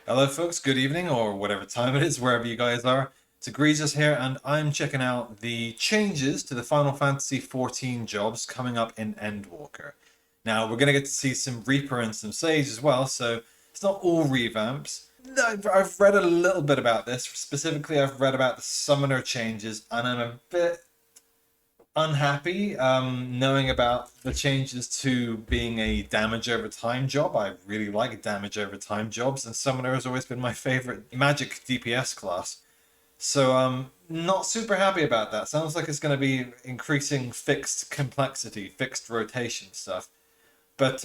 Hello folks, good evening or whatever time it is, wherever you guys are. It's eGregious here and I'm checking out the changes to the Final Fantasy XIV jobs coming up in Endwalker. Now we're going to get to see some Reaper and some Sage as well, so it's not all revamps. I've read a little bit about this. Specifically, I've read about the summoner changes and I'm a bit unhappy knowing about the changes to being a damage over time job. I really like damage over time jobs, and Summoner has always been my favorite magic DPS class. So not super happy about that. Sounds like it's going to be increasing fixed complexity, fixed rotation stuff. But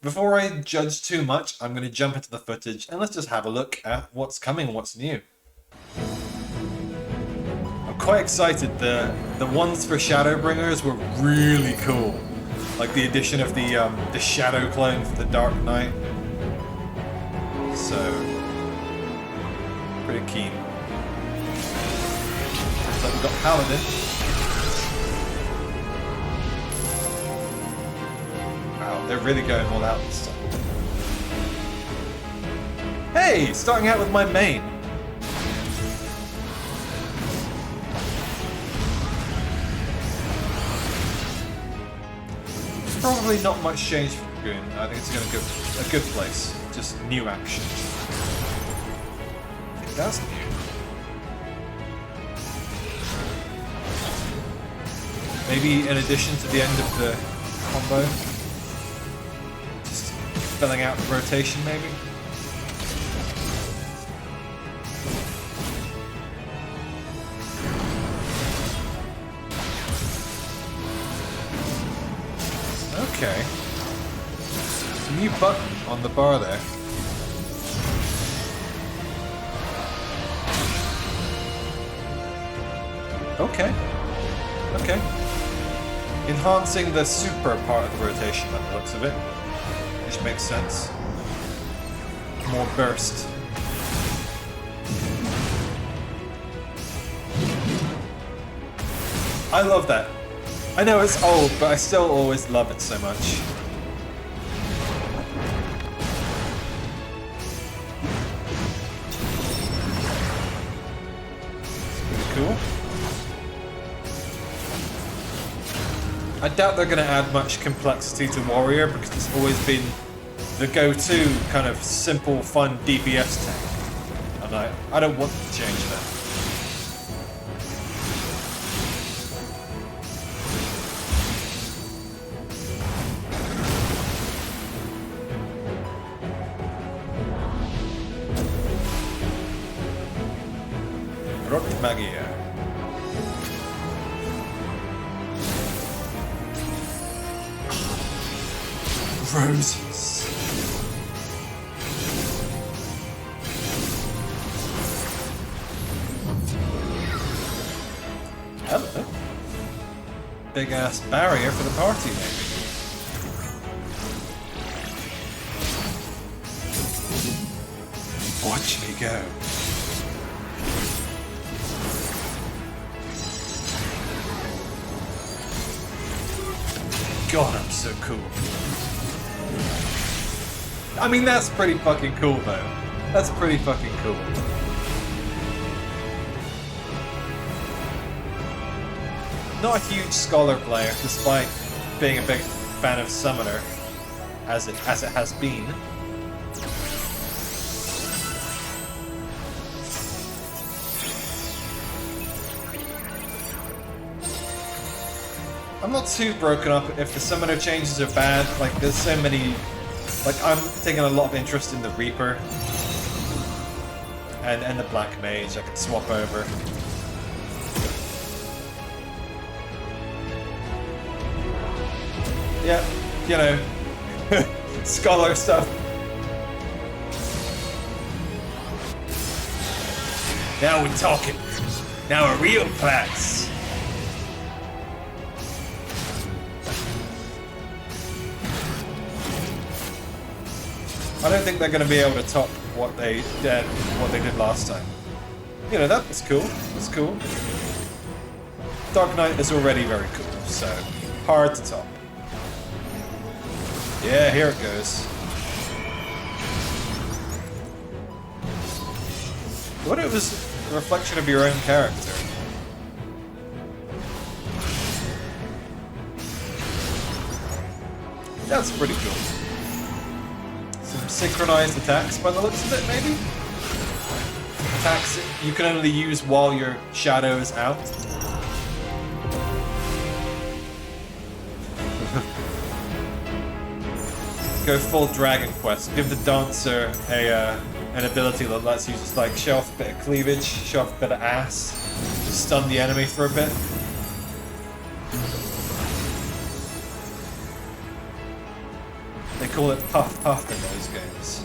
before I judge too much, I'm going to jump into the footage and let's just have a look at what's coming, what's new. Quite excited. The ones for Shadowbringers were really cool. Like the addition of the Shadow clone for the Dark Knight. So pretty keen. So we've got Paladin. Wow, they're really going all out this time. Hey, starting out with my main. Probably not much change for Dragoon. I think it's going to go a good place. Just new action. I think that's new. Maybe in addition to the end of the combo. Just filling out the rotation, maybe. Okay. New button on the bar there. Okay. Okay. Enhancing the super part of the rotation by the looks of it. Which makes sense. More burst. I love that. I know it's old, but I still always love it so much. It's pretty cool. I doubt they're going to add much complexity to Warrior because it's always been the go-to kind of simple, fun DPS tank. And I don't want to change that. Rotmagier. Roses. Hello. Big ass barrier for the party, maybe. Watch me go. God, I'm so cool. I mean, that's pretty fucking cool, though. That's pretty fucking cool. Not a huge Scholar player, despite being a big fan of Summoner, as it has been. I'm not too broken up if the Summoner changes are bad. Like, there's so many... Like, I'm taking a lot of interest in the Reaper. And the Black Mage. I can swap over. Yeah, you know. Scholar stuff. Now we're talking. Now a real class. I don't think they're going to be able to top what they did last time. You know, that was cool. That's cool. Dark Knight is already very cool, so hard to top. Yeah, here it goes. What if it was a reflection of your own character? That's pretty cool. Some synchronized attacks by the looks of it, maybe? Attacks you can only use while your shadow is out. Go full Dragon Quest. Give the dancer an ability that lets you just like show off a bit of cleavage, show off a bit of ass, stun the enemy for a bit. They call it Puff Puff in those games.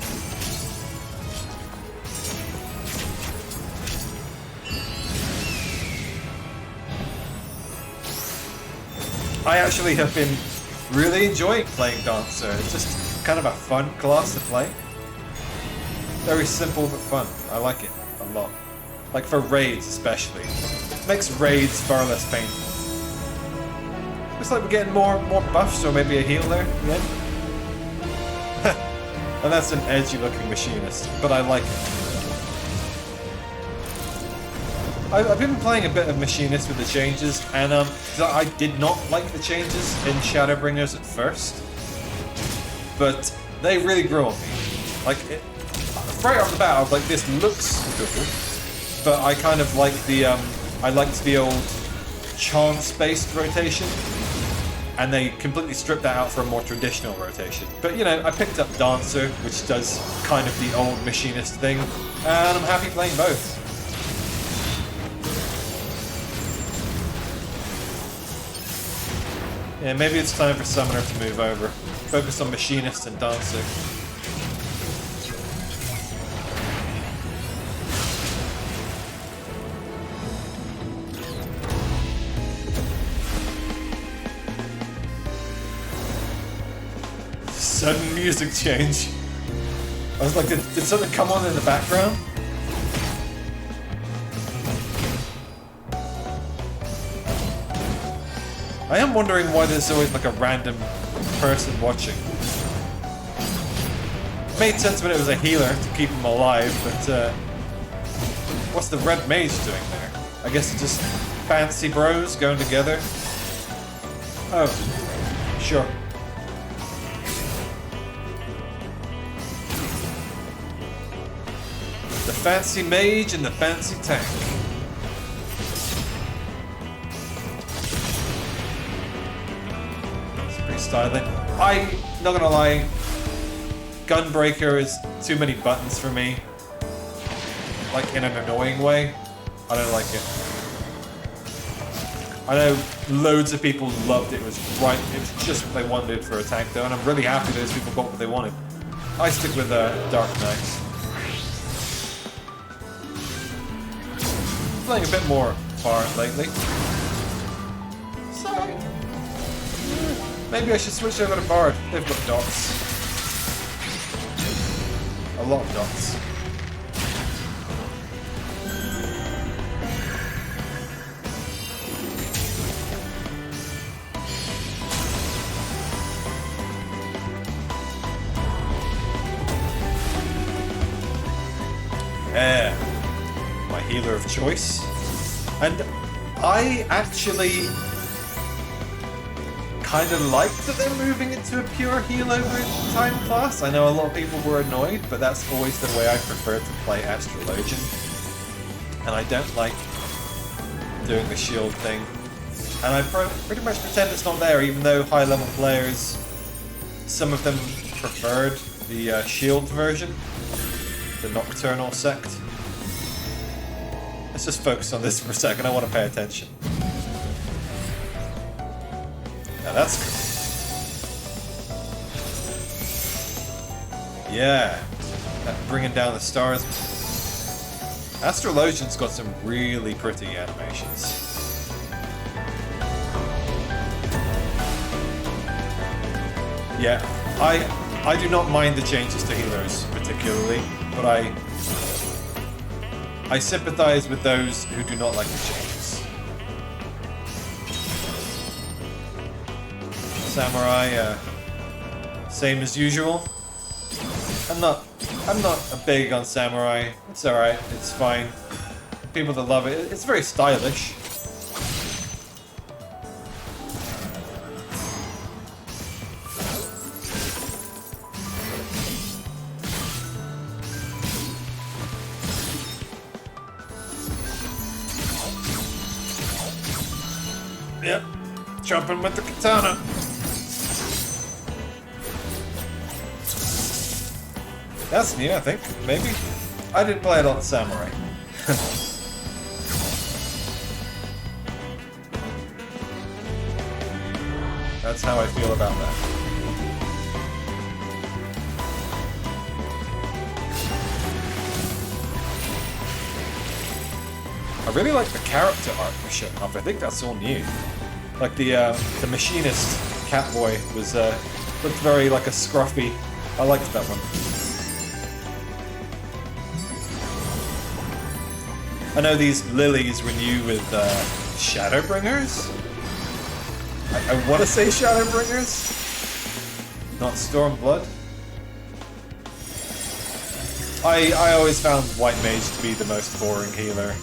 I actually have been really enjoying playing Dancer. It's just kind of a fun class to play. Very simple but fun. I like it a lot. Like for raids especially. It makes raids far less painful. Looks like we're getting more buffs, or maybe a heal there. Yeah. And that's an edgy looking machinist, but I like it. I've been playing a bit of Machinist with the changes, and I did not like the changes in Shadowbringers at first, but they really grew on me. Like, right off the bat, I was like, this looks good, but I kind of like I liked the old chance-based rotation, and they completely stripped that out for a more traditional rotation. But, you know, I picked up Dancer, which does kind of the old Machinist thing, and I'm happy playing both. Yeah, maybe it's time for Summoner to move over. Focus on Machinist and Dancer. Sudden music change. I was like, did something come on in the background? I am wondering why there's always like a random person watching. It made sense when it was a healer to keep him alive, but what's the red mage doing there? I guess it's just fancy bros going together. Oh, sure. The fancy mage and the fancy tank. Styling. I'm not gonna lie, Gunbreaker is too many buttons for me. Like in an annoying way. I don't like it. I know loads of people loved it. It was just what they wanted for a tank though, and I'm really happy those people got what they wanted. I stick with Dark Knight. Playing a bit more Bard lately. So maybe I should switch over to Bard. They've got dots. A lot of dots. My healer of choice. And I actually kind of like that they're moving into a pure heal over time class. I know a lot of people were annoyed, but that's always the way I prefer to play Astrologian. And I don't like doing the shield thing. And I pretty much pretend it's not there, even though high level players, some of them preferred the shield version, the Nocturnal sect. Let's just focus on this for a second, I want to pay attention. Now that's cool. Yeah, that bringing down the stars. Astrologian's got some really pretty animations. Yeah, I do not mind the changes to healers particularly, but I sympathize with those who do not like the changes. Samurai, same as usual. I'm not I'm not a big on samurai. It's alright, it's fine. People that love it, it's very stylish. Yep, chopping with the katana. That's new, I think. Maybe. I didn't play a lot of samurai. That's how I feel about that. I really like the character art for showing off. I think that's all new. Like the Machinist Catboy was looked very like a scruffy. I liked that one. I know these lilies renew with Shadowbringers. I want to say Shadowbringers, not Stormblood. I always found White Mage to be the most boring healer.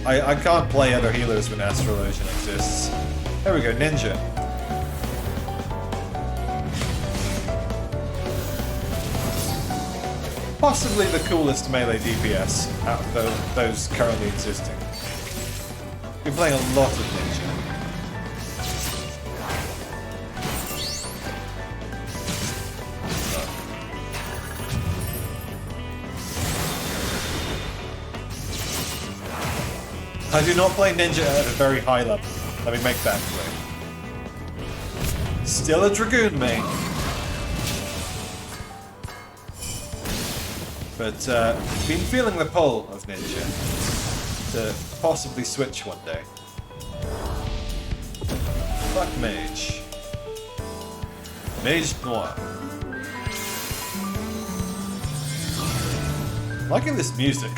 I can't play other healers when Astrologian exists. There we go, Ninja. Possibly the coolest melee DPS out of those currently existing. Been playing a lot of Ninja. I do not play Ninja at a very high level. Let me make that clear. Still a Dragoon main. But been feeling the pull of Ninja to possibly switch one day. Fuck Mage. Mage Noir. Liking this music.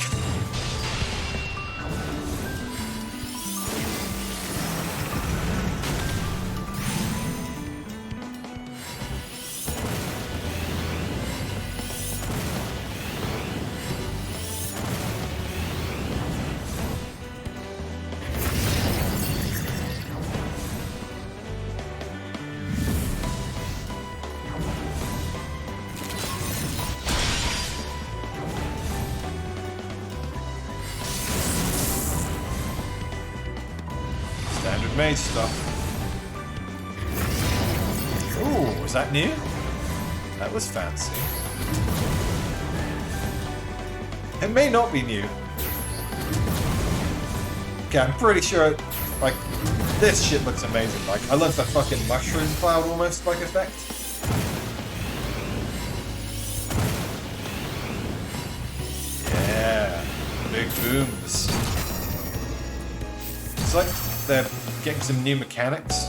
Mage stuff. Ooh, was that new? That was fancy. It may not be new. Okay, I'm pretty sure, like, this shit looks amazing. Like, I love the fucking mushroom cloud almost like effect. Yeah, big booms. It's like they're getting some new mechanics.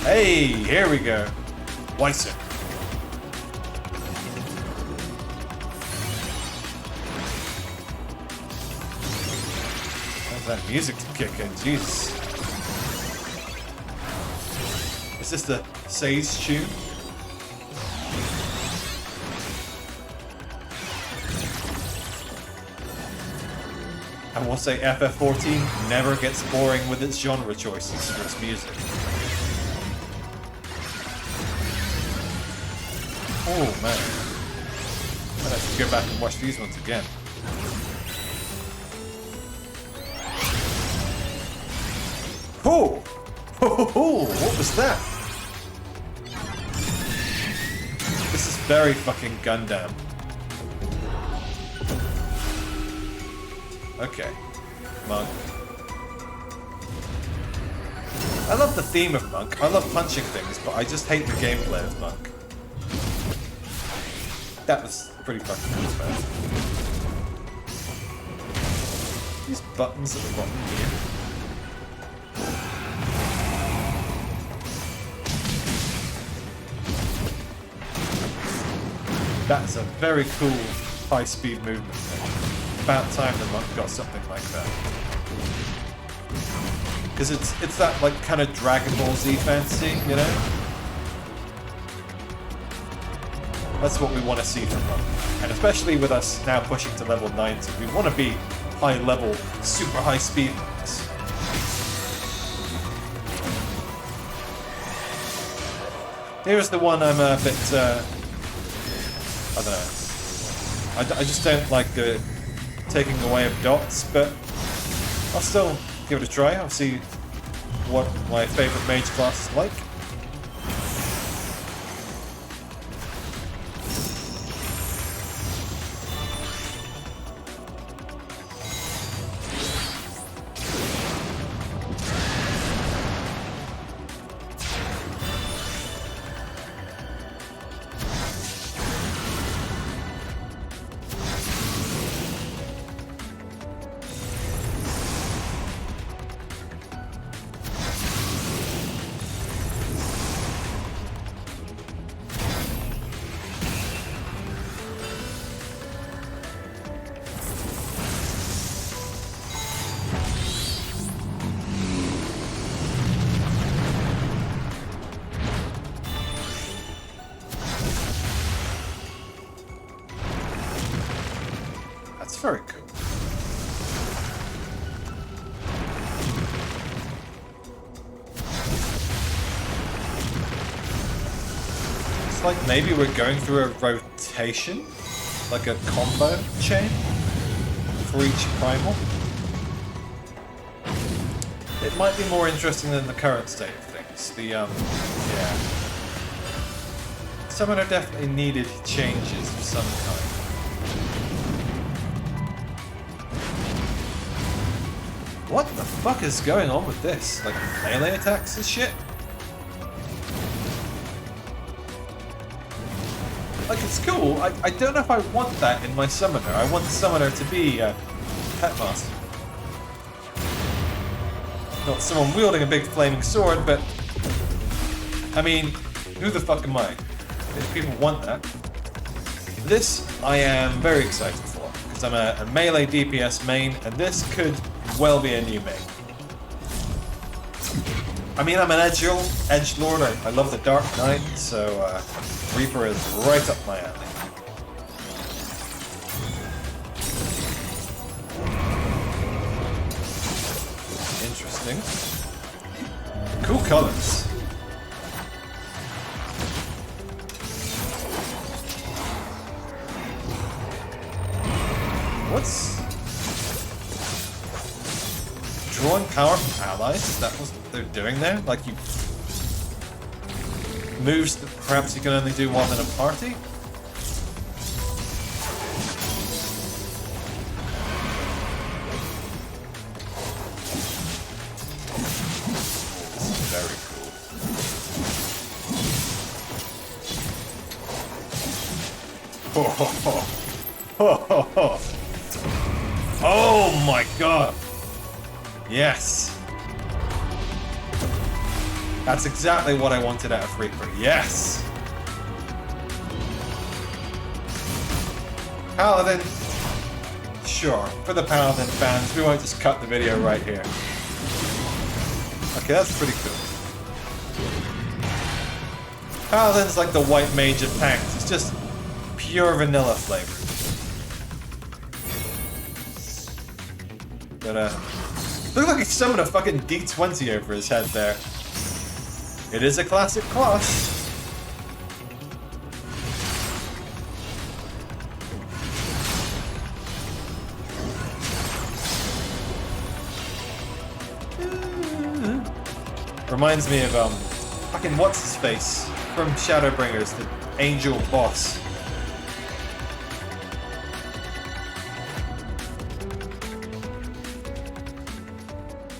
Hey, here we go. WEISER. How's that music to kick in? Jesus. Is this the Sage tune? I will say FF14 never gets boring with its genre choices for its music. Oh man. I'd have to go back and watch these ones again. Oh! Oh, what was that? This is very fucking Gundam. Okay, Monk. I love the theme of Monk. I love punching things, but I just hate the gameplay of Monk. That was pretty fucking cool, man. These buttons at the bottom here. That's a very cool high-speed movement thing. About time the Monk got something like that. Because it's that like kind of Dragon Ball Z fantasy, you know? That's what we want to see from them. And especially with us now pushing to level 90, we want to be high level, super high speed ones. Here's the one I'm a bit, I don't know. I just don't like the taking away of dots, but I'll still give it a try. I'll see what my favorite mage class is like. That's very cool. It's like maybe we're going through a rotation, like a combo chain for each primal. It might be more interesting than the current state of things. The yeah. Summoner definitely needed changes of some kind. What the fuck is going on with this? Like melee attacks and shit? Like it's cool. I don't know if I want that in my summoner. I want the summoner to be a pet master. Not someone wielding a big flaming sword, but I mean, who the fuck am I? If people want that. This I am very excited for, because I'm a melee DPS main, and this could well be a new main. I mean, I'm an edgelord. I love the Dark Knight, so Reaper is right up my alley. Interesting. Cool colors. What's drawing power from allies? Is that what they're doing there? Like you moves that perhaps you can only do one in a party? This is very cool. Oh my god! Yes! That's exactly what I wanted out of Reaper. Yes! Paladin. Sure, for the Paladin fans, we won't just cut the video right here. Okay, that's pretty cool. Paladin's like the white mage of tanks. It's just pure vanilla flavor. But, look like he summoned a fucking D20 over his head there. It is a classic class. Reminds me of, fucking what's-his-face from Shadowbringers, the angel boss.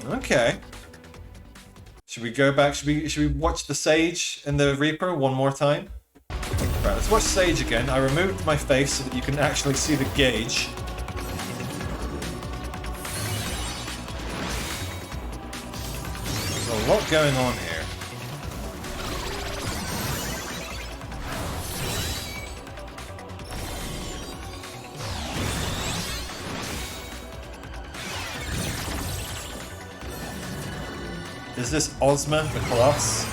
Okay. Should we go back? Should we watch the Sage and the Reaper one more time? Right, let's watch Sage again. I removed my face so that you can actually see the gauge. There's a lot going on here. Is this Ozma, the Colossus?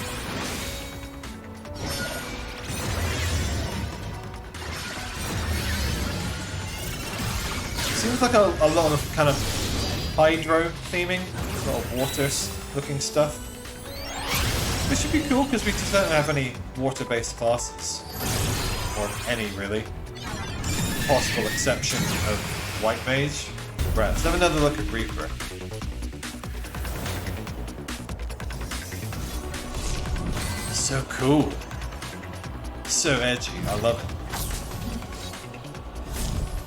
Seems like a lot of kind of hydro theming, a lot of water looking stuff. This should be cool because we just don't have any water-based classes. Or any, really. Possible exception of White Mage. Right, let's have another look at Reaper. So cool. So edgy. I love it.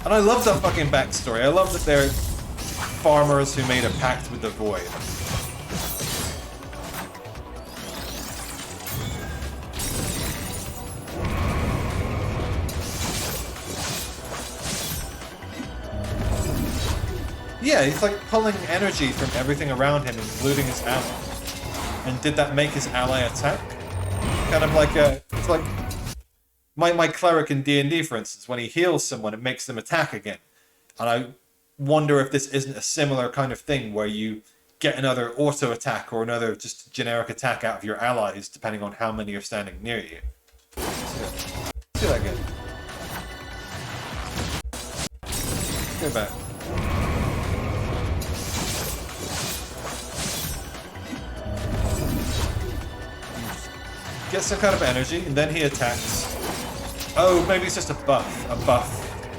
And I love that fucking backstory. I love that they're farmers who made a pact with the void. Yeah, he's like pulling energy from everything around him, including his ally. And did that make his ally attack? Kind of like it's like my cleric in D&D, for instance, when he heals someone, it makes them attack again. And I wonder if this isn't a similar kind of thing where you get another auto attack or another just generic attack out of your allies, depending on how many are standing near you. Let's do that again. Let's go back. Gets some kind of energy, and then he attacks. Oh, maybe it's just a buff,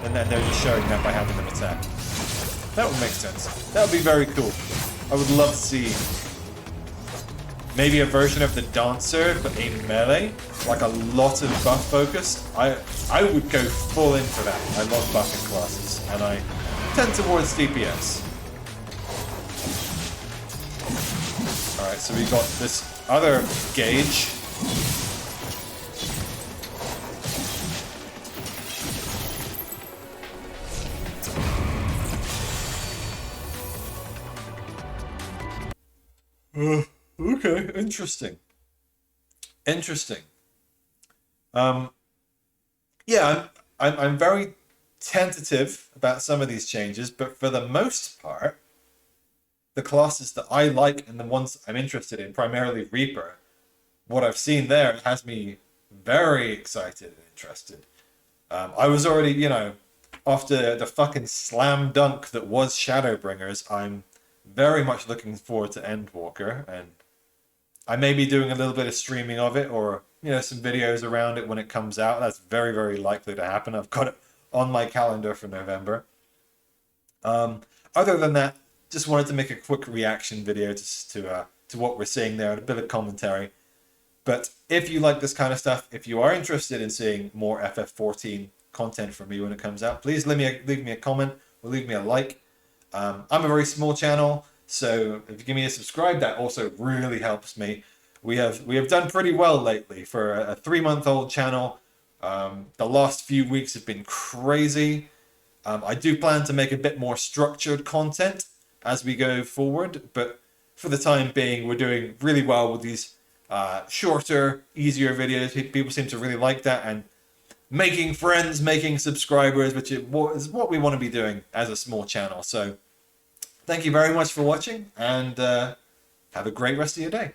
and then they're just showing that by having them attack. That would make sense. That would be very cool. I would love to see maybe a version of the Dancer, but a melee, like a lot of buff focused. I would go full in for that. I love buffing classes, and I tend towards DPS. Alright, so we got this other gauge. Okay, interesting. Interesting. Yeah, I'm very tentative about some of these changes, but for the most part, the classes that I like and the ones I'm interested in, primarily Reaper, what I've seen there has me very excited and interested. I was already, you know, after the fucking slam dunk that was Shadowbringers, I'm very much looking forward to Endwalker, and I may be doing a little bit of streaming of it, or, you know, some videos around it when it comes out. That's very, very likely to happen. I've got it on my calendar for November. Other than that, just wanted to make a quick reaction video to what we're seeing there, and a bit of commentary. But if you like this kind of stuff, if you are interested in seeing more FF14 content from me when it comes out, please leave me a comment or leave me a like. I'm a very small channel, so if you give me a subscribe, that also really helps me. We have done pretty well lately for a 3-month-old channel. The last few weeks have been crazy. I do plan to make a bit more structured content as we go forward, but for the time being, we're doing really well with these shorter, easier videos. People seem to really like that, and making friends, making subscribers, which is what we want to be doing as a small channel. So thank you very much for watching, and have a great rest of your day.